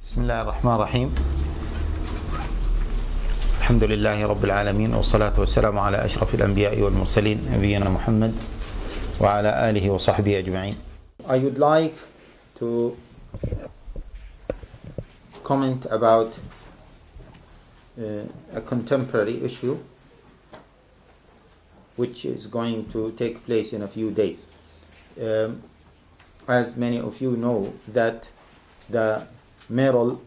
بسم الله الرحمن الرحيم. الحمد لله رب العالمين، والصلاة والسلام على أشرف الأنبياء والمرسلين نبينا محمد وعلى آله وصحبه أجمعين. I would like to comment about a contemporary issue which is going to take place in a few days. As many of you know, that the mayoral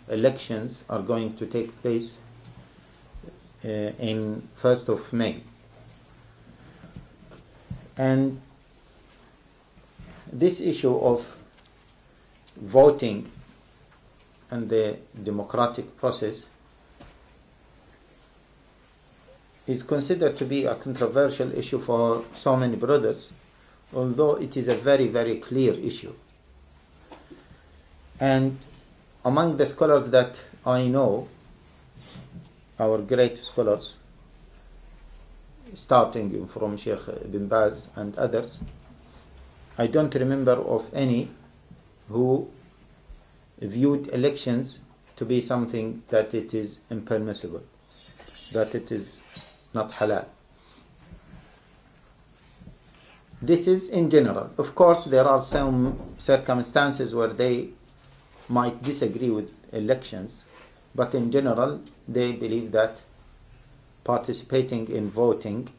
elections are going to take place in 1st of May. And this issue of voting and the democratic process is considered to be a controversial issue for so many brothers, although it is a very, very clear issue. And among the scholars that I know, our great scholars, starting from Sheikh bin Baz and others, I don't remember of any who viewed elections to be something that it is impermissible, that it is not halal. This is in general. Of course, there are some circumstances where they might disagree with elections, but in general, they believe that participating in voting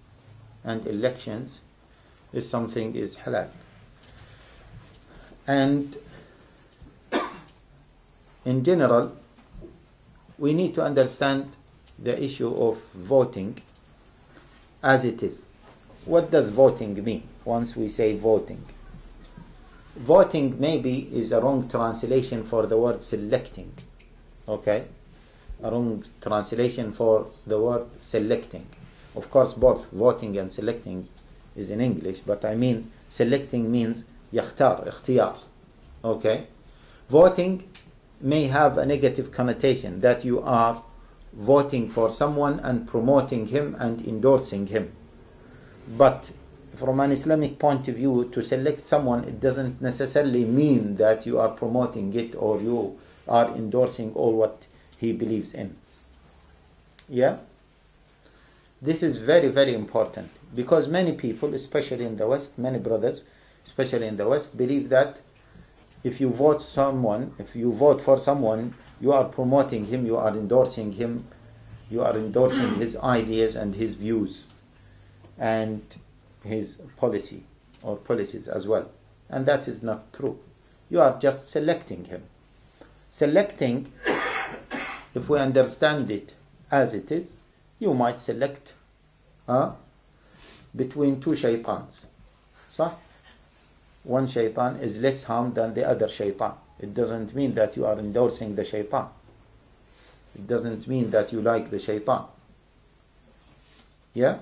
and elections is something is halal. And in general, we need to understand the issue of voting as it is. What does voting mean once we say voting? Voting maybe is a wrong translation for the word selecting. Okay? A wrong translation for the word selecting. Of course, both voting and selecting is in English, but I mean selecting means yakhtar, ikhtiyar. Okay? Voting may have a negative connotation, that you are voting for someone and promoting him and endorsing him. But from an Islamic point of view, to select someone, it doesn't necessarily mean that you are promoting it or you are endorsing all what he believes in. Yeah? This is very, very important, because many people, especially in the West, many brothers, especially in the West, believe that if you vote for someone, you are promoting him, you are endorsing him, you are endorsing his ideas and his views and his policy or policies as well. And that is not true. You are just selecting him. Selecting, if we understand it as it is, you might select between two shaitans. صح? One shaitan is less harm than the other shaitan. It doesn't mean that you are endorsing the shaitan. It doesn't mean that you like the shaitan. Yeah?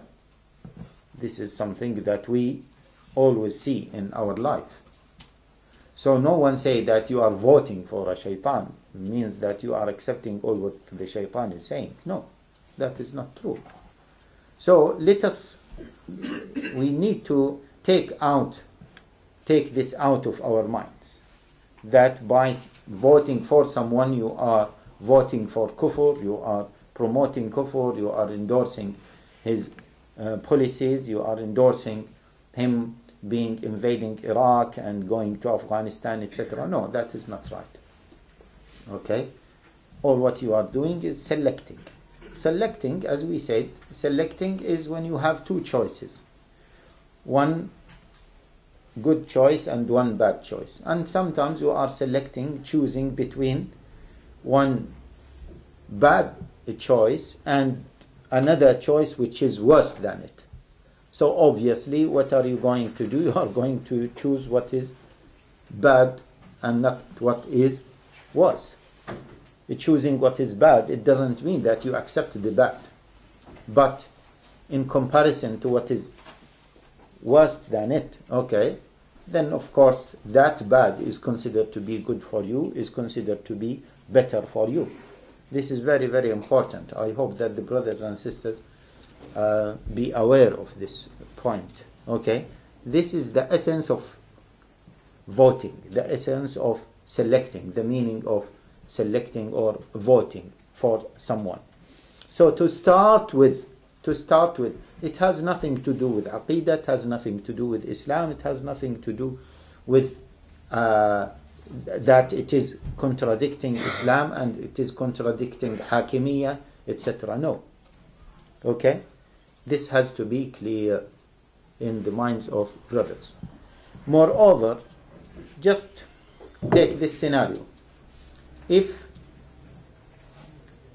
This is something that we always see in our life. So no one say that you are voting for a shaitan means that you are accepting all what the shaitan is saying. No, that is not true. So we need to take this out of our minds, that by voting for someone you are voting for kufr, you are promoting kufr, you are endorsing his policies, you are endorsing him invading Iraq and going to Afghanistan, etc. No, that is not right. Okay? All what you are doing is selecting. Selecting, as we said, selecting is when you have two choices. One good choice and one bad choice. And sometimes you are choosing between one bad choice and another choice which is worse than it. So obviously, what are you going to do? You are going to choose what is bad and not what is worse. Choosing what is bad, it doesn't mean that you accept the bad. But in comparison to what is worse than it, okay, then of course that bad is considered to be good for you, is considered to be better for you. This is very, very important. I hope that the brothers and sisters be aware of this point. Okay? This is the essence of voting, the essence of selecting, the meaning of selecting or voting for someone. So to start with, it has nothing to do with Aqidah, it has nothing to do with Islam, it has nothing to do with that it is contradicting Islam and it is contradicting Hakimiyya, etc. No. Okay? This has to be clear in the minds of brothers. Moreover, just take this scenario. If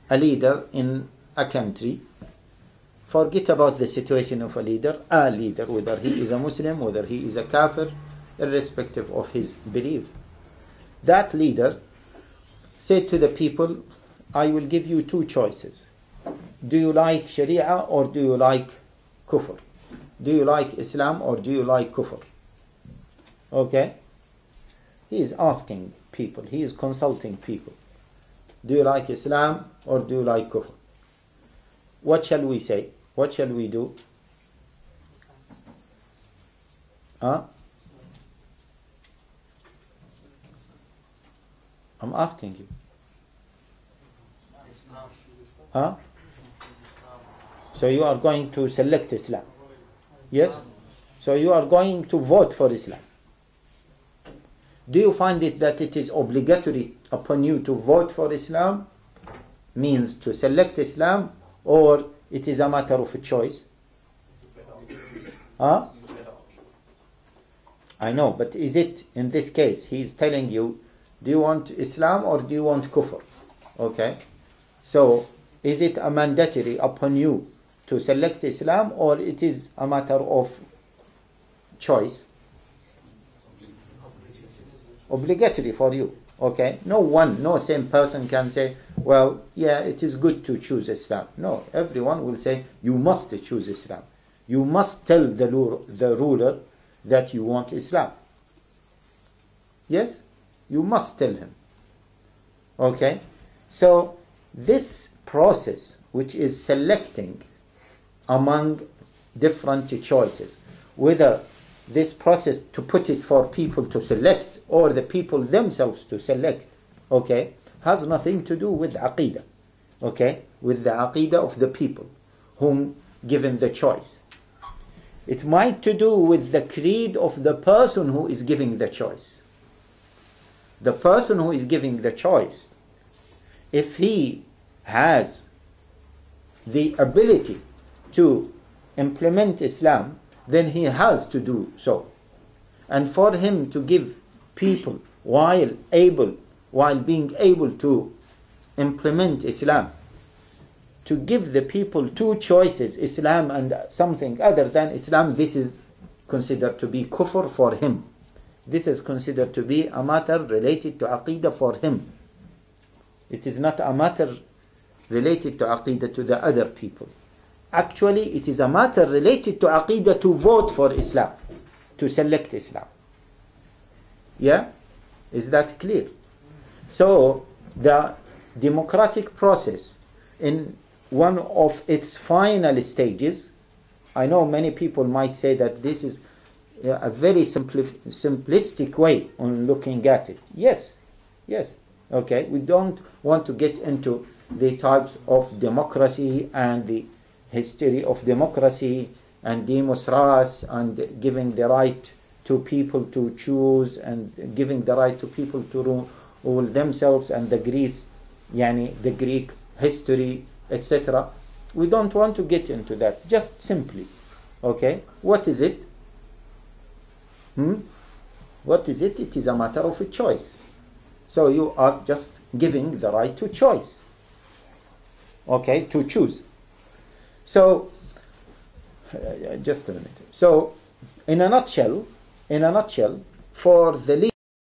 a leader in a country, forget about the situation of a leader, whether he is a Muslim, whether he is a kafir, irrespective of his belief, that leader said to the people, I will give you two choices. Do you like Sharia or do you like Kufr? Do you like Islam or do you like Kufr? Okay? He is asking people, he is consulting people. Do you like Islam or do you like Kufr? What shall we say? What shall we do? Huh? I'm asking you. Huh? So you are going to select Islam? Yes? So you are going to vote for Islam. Do you find it that it is obligatory upon you to vote for Islam, means to select Islam, or it is a matter of a choice? Huh? I know, but is it, in this case, he is telling you, do you want Islam or do you want Kufr? Okay? So, is it a mandatory upon you to select Islam, or it is a matter of choice? Obligatory for you. Okay? No same person can say, well, yeah, it is good to choose Islam. No, everyone will say, you must choose Islam. You must tell the ruler that you want Islam. Yes? You must tell him. Okay? So, this process, which is selecting among different choices, whether this process to put it for people to select or the people themselves to select, okay, has nothing to do with Aqidah, okay, with the Aqidah of the people whom given the choice. It might to do with the creed of the person who is giving the choice. The person who is giving the choice, if he has the ability to implement Islam, then he has to do so. And for him to give people, while being able to implement Islam, to give the people two choices, Islam and something other than Islam, this is considered to be kufr for him. This is considered to be a matter related to Aqidah for him. It is not a matter related to Aqidah to the other people. Actually, it is a matter related to Aqidah to vote for Islam, to select Islam. Yeah? Is that clear? So, the democratic process in one of its final stages, I know many people might say that this is a very simplistic way on looking at it. Yes, okay. We don't want to get into the types of democracy and the history of democracy and demos ras and giving the right to people to choose and giving the right to people to rule themselves and the Greek history, etc. We don't want to get into that. Just simply, okay, what is it? What is it? It is a matter of a choice. So you are just giving the right to choice. Okay, to choose. So, just a minute. So, in a nutshell, for the